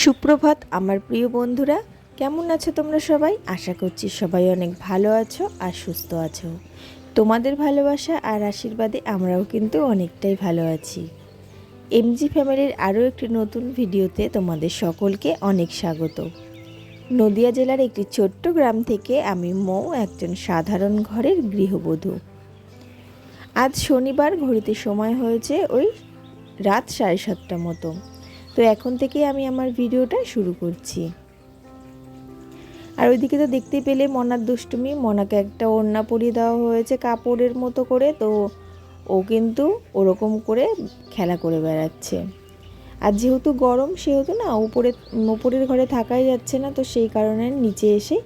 সুপ্রভাত আমার প্রিয় বন্ধুরা, কেমন আছো তোমরা সবাই? আশা করছি সবাই অনেক ভালো আছো আর সুস্থ আছো। তোমাদের ভালোবাসা আর আশীর্বাদে আমরাও কিন্তু অনেকটাই ভালো আছি। এমজি ফ্যামিলির আরও একটি নতুন ভিডিওতে তোমাদের সকলকে অনেক স্বাগত। নদিয়া জেলার একটি ছোট্ট গ্রাম থেকে আমি মৌ, একজন সাধারণ ঘরের গৃহবধূ। আজ শনিবার, ঘড়িতে সময় হয়েছে ওই রাত 7:30 মতো। তো এখন থেকে আমি আমার ভিডিওটা শুরু করছি। আর ওইদিকে তো দেখতেই পেলে মনার দুষ্টুমি। মনাকে একটা ওড়না পরিয়ে দেওয়া হয়েছে কাপড়ের মতো করে, তো ও কিন্তু ওরকম করে খেলা করে বেড়াচ্ছে। আর যেহেতু গরম, সেহেতু না উপরের ঘরে থাকাই যাচ্ছে না, তো সেই কারণে নিচে এসে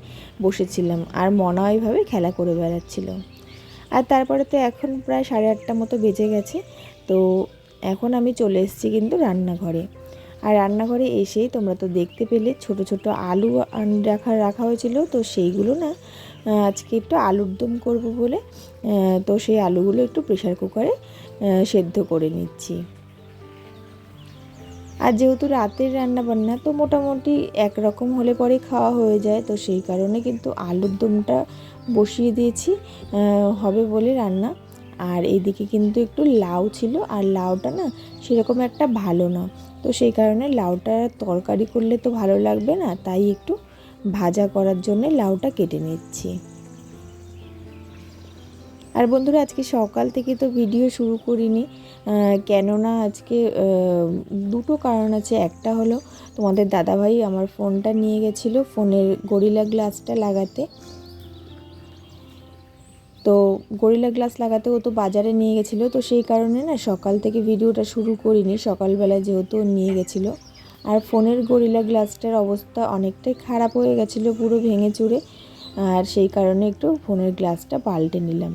বসেছিলাম আর মনা ওইভাবে খেলা করে বেড়াচ্ছিল। আর তারপরে তো এখন প্রায় 8:30 মতো বেজে গেছে। তো এখন আমি চলে এসেছি কিন্তু রান্নাঘরে। আর রান্নাঘরে এসেই তোমরা তো দেখতে পেলে ছোট ছোট আলু রাখা হয়েছিল, তো সেইগুলো না আজকে একটু আলুর দম করব বলে তো সেই আলুগুলো একটু প্রেশার কুকারে সেদ্ধ করে নিচ্ছি। আর যেহেতু রাতের রান্না বান্না, তো মোটামুটি একরকম হলে পরে খাওয়া হয়ে যায়, তো সেই কারণে কিন্তু আলুর দমটা বসিয়ে দিয়েছি হবে বলে রান্না। আর এইদিকে কিন্তু একটু লাউ ছিল, আর লাউটা না সেরকম একটা ভালো না, তো সেই কারণে লাউটা তরকারি করলে তো ভালো লাগবে না, তাই একটু ভাজা করার জন্য লাউটা কেটে নিচ্ছি। আর বন্ধুরা, আজকে সকাল থেকে তো ভিডিও শুরু করিনি, কেননা আজকে দুটো কারণ আছে। একটা হলো তোমাদের দাদাভাই আমার ফোনটা নিয়ে গেছিলো, ফোনের গরিলা গ্লাসটা লাগাতে। তো গরিলা গ্লাস লাগাতে ও তো বাজারে নিয়ে গেছিলো, তো সেই কারণে না সকাল থেকে ভিডিওটা শুরু করিনি, সকালবেলা যেহেতু নিয়ে গেছিলো। আর ফোনের গরিলা গ্লাসটার অবস্থা অনেকটাই খারাপ হয়ে গেছিলো, পুরো ভেঙে চুরে, আর সেই কারণে একটু ফোনের গ্লাসটা পাল্টে নিলাম।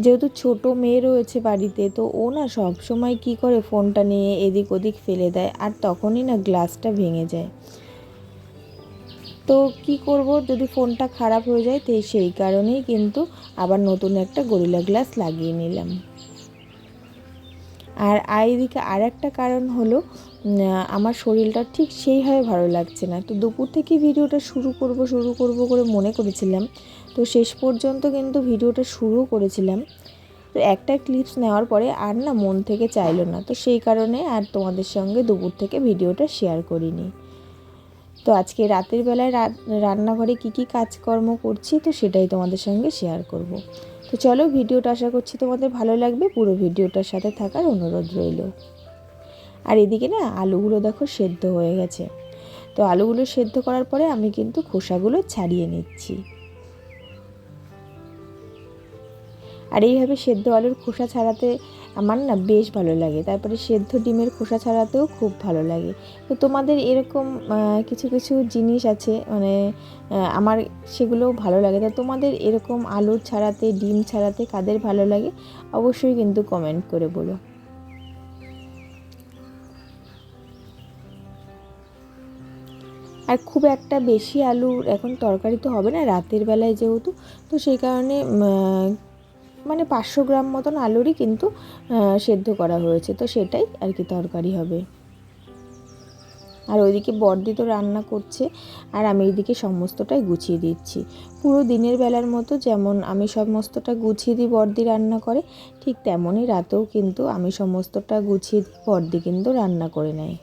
যেহেতু ছোট মেয়ে রয়েছে বাড়িতে, তো ও না সব সময় কি করে ফোনটা নিয়ে এদিক ওদিক ফেলে দেয়, আর তখনই না গ্লাসটা ভেঙে যায়। তো কি করব, যদি ফোনটা খারাপ হয়ে যায়, তো সেই কারণেই কিন্তু আবার নতুন একটা গরিলা গ্লাস লাগিয়ে নিলাম। আর এইদিকে আর একটা কারণ হলো, আমার শরীরটা ঠিক সেইভাবে ভালো লাগছে না। তো দুপুর থেকে ভিডিওটা শুরু করব করে মনে করেছিলাম, তো শেষ পর্যন্ত কিন্তু ভিডিওটা শুরু করেছিলাম। তো একটা ক্লিপস নেওয়ার পরে আর না মন থেকে চাইলো না, তো সেই কারণে আর তোমাদের সঙ্গে দুপুর থেকে ভিডিওটা শেয়ার করিনি। তো আজকে রাতের বেলায় রান্নাঘরে কী কাজকর্ম করছি, তো সেটাই তোমাদের সঙ্গে শেয়ার করব। তো চলো, ভিডিওটা আশা করছি তোমাদের ভালো লাগবে, পুরো ভিডিওটার সাথে থাকার অনুরোধ রইল। আর এদিকে না আলুগুলো দেখো সেদ্ধ হয়ে গেছে। তো আলুগুলো সেদ্ধ করার পরে আমি কিন্তু খোসাগুলো ছাড়িয়ে নিচ্ছি। আর এইভাবে সেদ্ধ আলুর খোসা ছাড়াতে আমার না বেশ ভালো লাগে, তারপরে সেদ্ধ ডিমের খোসা ছাড়াতেও খুব ভালো লাগে। তো তোমাদের এরকম কিছু কিছু জিনিস আছে, মানে আমার সেগুলোও ভালো লাগে। তো তোমাদের এরকম আলুর ছাড়াতে, ডিম ছাড়াতে কাদের ভালো লাগে অবশ্যই কিন্তু কমেন্ট করে বলো। আর খুব একটা বেশি আলুর এখন তরকারি তো হবে না রাতের বেলায় যেহেতু, তো সেই কারণে মানে 500 গ্রাম মতন আলুরই কিন্তু সেদ্ধ করা হয়েছে, তো সেটাই আর কি তরকারি হবে। আর ওইদিকে বড়দি তো রান্না করছে, আর আমি এইদিকে সমস্তটাই গুছিয়ে দিচ্ছি। পুরো দিনের বেলার মতো যেমন আমি সমস্তটা গুছিয়ে দিই বড়দি রান্না করে, ঠিক তেমনই রাতেও কিন্তু আমি সমস্তটা গুছিয়ে দিই, বড়দি কিন্তু রান্না করে নেয়।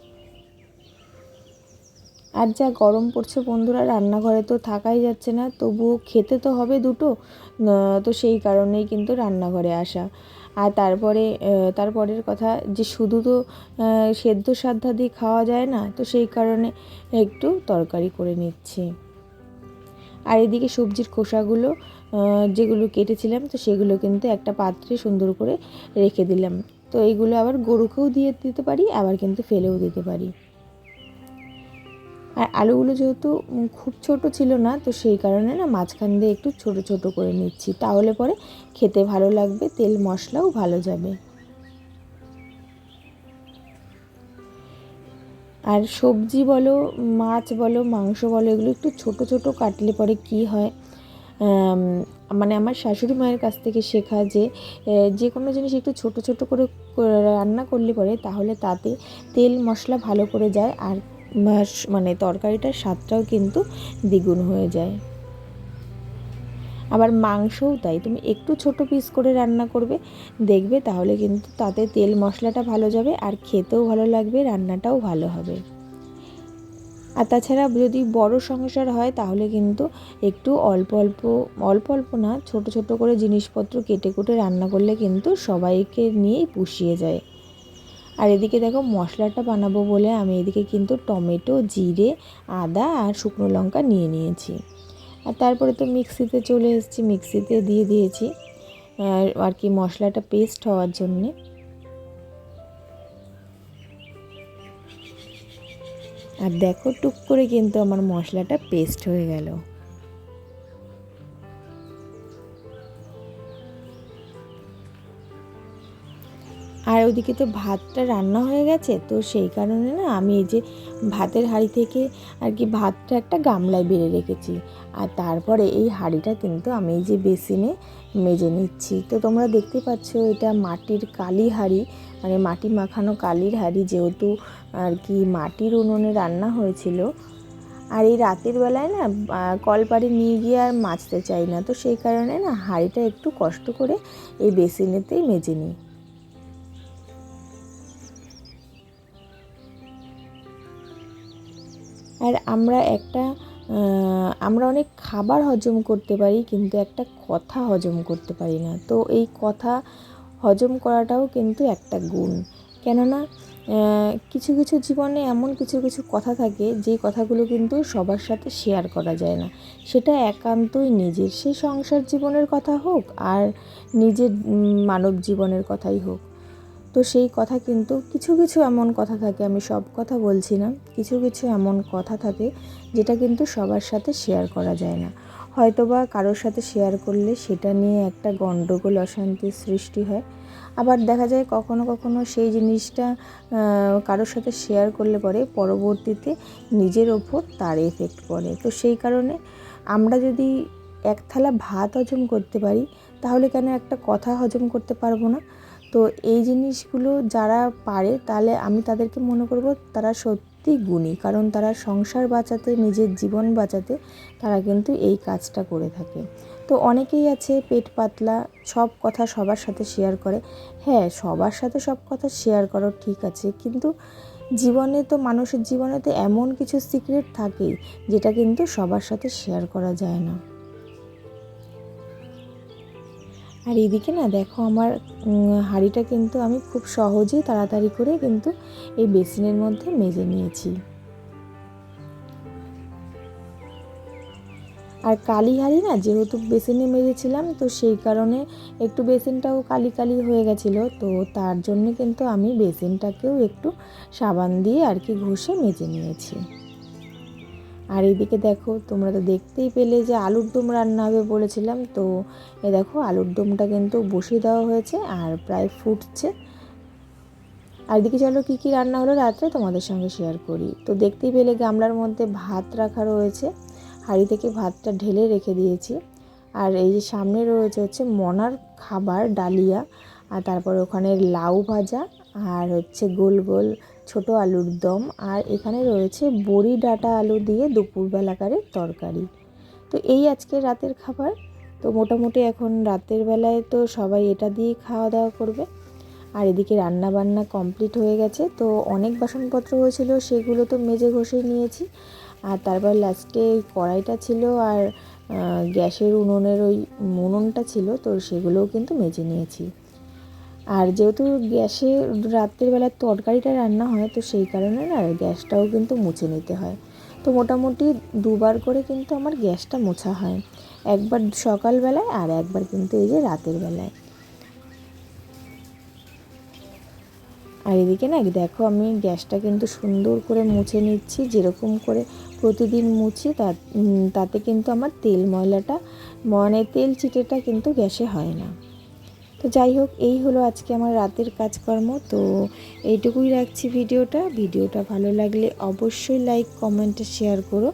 আর যা গরম পড়ছে বন্ধুরা, রান্নাঘরে তো থাকাই যাচ্ছে না, তবুও খেতে তো হবে দুটো, তো সেই কারণেই কিন্তু রান্নাঘরে আসা। আর তারপরের কথা যে শুধু তো সেদ্ধ সাদ্ধা দিয়ে খাওয়া যায় না, তো সেই কারণে একটু তরকারি করে নিচ্ছি। আর এদিকে সবজির খোসাগুলো যেগুলো কেটেছিলাম, তো সেগুলো কিন্তু একটা পাত্রে সুন্দর করে রেখে দিলাম। তো এইগুলো আবার গরুকেও দিয়ে দিতে পারি, আবার কিন্তু ফেলেও দিতে পারি। আর আলুগুলো যেহেতু খুব ছোট ছিল না, তো সেই কারণে না মাঝখান দিয়ে একটু ছোট ছোট করে নিচ্ছি, তাহলে পরে খেতে ভালো লাগবে, তেল মশলাও ভালো যাবে। আর সবজি বলো, মাছ বলো, মাংস বলো, এগুলো একটু ছোট ছোট কাটলে পরে কি হয়, মানে আমার শাশুড়ি মায়ের কাছ থেকে শেখা যে যে কোনো জিনিস একটু ছোট ছোট করে রান্না করলে পরে তাহলে তাতে তেল মশলা ভালো করে যায় আর মানে তরকারিটার স্বাদটাও কিন্তু দ্বিগুণ হয়ে যায়। আবার মাংসও তাই, তুমি একটু ছোট পিস করে রান্না করবে, দেখবে তাহলে কিন্তু তাতে তেল মশলাটা ভালো যাবে আর খেতেও ভালো লাগবে, রান্নাটাও ভালো হবে। আর তাছাড়া যদি বড় সংসার হয় তাহলে কিন্তু একটু অল্প অল্প অল্প অল্প না, ছোট ছোট করে জিনিসপত্র কেটে কুটে রান্না করলে কিন্তু সবাইকে নিয়েই পুষিয়ে যায়। আর এদিকে দেখো মশলাটা বানাবো বলে আমি এদিকে কিন্তু টমেটো, জিরে, আদা আর শুকনো লঙ্কা নিয়ে নিয়েছি। আর তারপরে তো মিক্সিতে চলে এসেছি, মিক্সিতে দিয়ে দিয়েছি আর কি মশলাটা পেস্ট হওয়ার জন্যে। আর দেখো টুক করে কিন্তু আমার মশলাটা পেস্ট হয়ে গেল। আর ওদিকে তো ভাতটা রান্না হয়ে গেছে, তো সেই কারণে না আমি এই যে ভাতের হাঁড়ি থেকে আর কি ভাতটা একটা গামলায় বেড়ে রেখেছি। আর তারপরে এই হাঁড়িটা কিন্তু আমি এই যে বেসিনে মেজে নিচ্ছি। তো তোমরা দেখতে পাচ্ছ এটা মাটির কালি হাঁড়ি, মানে মাটি মাখানো কালির হাঁড়ি, যেহেতু আর কি মাটির উনুনে রান্না হয়েছিল। আর এই রাতের বেলায় না কলপাড়ে নিয়ে গিয়ে আর মাজতে চাই না, তো সেই কারণে না হাঁড়িটা একটু কষ্ট করে এই বেসিনেতেই মেজে নিই। আর আমরা অনেক খাবার হজম করতে পারি কিন্তু একটা কথা হজম করতে পারি না। তো এই কথা হজম করাটাও কিন্তু একটা গুণ। কেননা কিছু কিছু জীবনে এমন কিছু কিছু কথা থাকে যে কথাগুলো কিন্তু সবার সাথে শেয়ার করা যায় না, সেটা একান্তই নিজের, সে সংসার জীবনের কথা হোক আর নিজের মানব জীবনের কথাই হোক। তো সেই কথা কিন্তু কিছু কিছু এমন কথা থাকে, আমি সব কথা বলছি না, কিছু কিছু এমন কথা থাকে যেটা কিন্তু সবার সাথে শেয়ার করা যায় না। হয়তোবা কারোর সাথে শেয়ার করলে সেটা নিয়ে একটা গণ্ডগোল অশান্তির সৃষ্টি হয়। আবার দেখা যায় কখনো কখনো সেই জিনিসটা কারোর সাথে শেয়ার করলে পরে পরবর্তীতে নিজের ওপর তার এফেক্ট পড়ে। তো সেই কারণে আমরা যদি এক থালা ভাত হজম করতে পারি তাহলে কেন একটা কথা হজম করতে পারবো না? তো এই জিনিসগুলো যারা পারে তাহলে আমি তাদেরকে মনে করব তারা সত্যি গুণী, কারণ তারা সংসার বাঁচাতে, নিজের জীবন বাঁচাতে তারা কিন্তু এই কাজটা করে থাকে। তো অনেকেই আছে পেট পাতলা, সব কথা সবার সাথে শেয়ার করে। হ্যাঁ, সবার সাথে সব কথা শেয়ার করো ঠিক আছে, কিন্তু জীবনে তো, মানুষের জীবনে তো এমন কিছু সিক্রেট থাকেই যেটা কিন্তু সবার সাথে শেয়ার করা যায় না। আর এদিকে না দেখো আমার হাঁড়িটা কিন্তু আমি খুব সহজেই তাড়াতাড়ি করে কিন্তু এই বেসিনের মধ্যে মেজে নিয়েছি। আর কালি হাঁড়ি না, যেহেতু বেসিনে মেজেছিলাম তো সেই কারণে একটু বেসিনটাও কালি কালি হয়ে গেছিলো, তো তার জন্য কিন্তু আমি বেসিনটাকেও একটু সাবান দিয়ে আর কি ঘষে মেজে নিয়েছি। আর এইদিকে দেখো তোমরা তো দেখতেই পেলে যে আলুর দম রান্না হবে বলেছিলাম, তো এ দেখো আলুর দমটা কিন্তু বসিয়ে দেওয়া হয়েছে আর প্রায় ফুটছে। আর এদিকে চলো কী কী রান্না হলো রাত্রে তোমাদের সঙ্গে শেয়ার করি। তো দেখতেই পেলে গামলার মধ্যে ভাত রাখা রয়েছে, হাঁড়ি থেকে ভাতটা ঢেলে রেখে দিয়েছি। আর এই যে সামনে রয়েছে হচ্ছে মনার খাবার ডালিয়া, আর তারপর ওখানে লাউ ভাজা, আর হচ্ছে গোল গোল ছোট আলুর দম, আর এখানে রয়েছে বড়ি ডাঁটা আলু দিয়ে দুপুরবেলাকারের তরকারি। তো এই আজকে রাতের খাবার। তো মোটামুটি এখন রাতের বেলায় তো সবাই এটা দিয়েই খাওয়া দাওয়া করবে। আর এদিকে রান্না বান্না কমপ্লিট হয়ে গেছে, তো অনেক বাসনপত্র হয়েছিল সেগুলো তো মেজে ঘষে নিয়েছি। আর তারপর লাস্টে কড়াইটা ছিল আর গ্যাসের উনুনটা ছিল, তো সেগুলোও কিন্তু মেজে নিয়েছি। আর যেহেতু গ্যাসে রাত্রিবেলা তরকারিটা রান্না হয় তো সেই কারণে না গ্যাসটাও কিন্তু মুছে নিতে হয়। তো মোটামুটি দুবার করে কিন্তু আমার গ্যাসটা মোছা হয়, একবার সকালবেলায় আর একবার কিন্তু এই যে রাতের বেলায়। আর এদিকে না দেখো আমি গ্যাসটা কিন্তু সুন্দর করে মুছে নিচ্ছি, যেরকম করে প্রতিদিন মুছি তাতে কিন্তু আমার তেল ময়লাটা, মানে তেল চিটেটা কিন্তু গ্যাসে হয় না। তো যাই হোক, এই হলো আজকে আমার রাতের কাজকর্ম। তো এইটুকুই রাখছি ভিডিওটা ভালো লাগলে অবশ্যই লাইক কমেন্টে শেয়ার করো।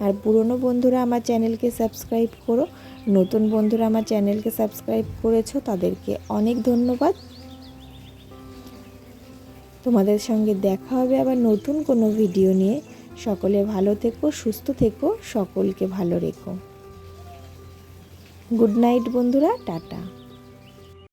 আর পুরনো বন্ধুরা আমার চ্যানেলকে সাবস্ক্রাইব করো, নতুন বন্ধুরা আমার চ্যানেলকে সাবস্ক্রাইব করেছো, তাদেরকে অনেক ধন্যবাদ। তোমাদের সঙ্গে দেখা হবে আবার নতুন কোনো ভিডিও নিয়ে। সকলে ভালো থেকো, সুস্থ থেকো, সকলকে ভালো রেখো। গুড নাইট বন্ধুরা, টাটা।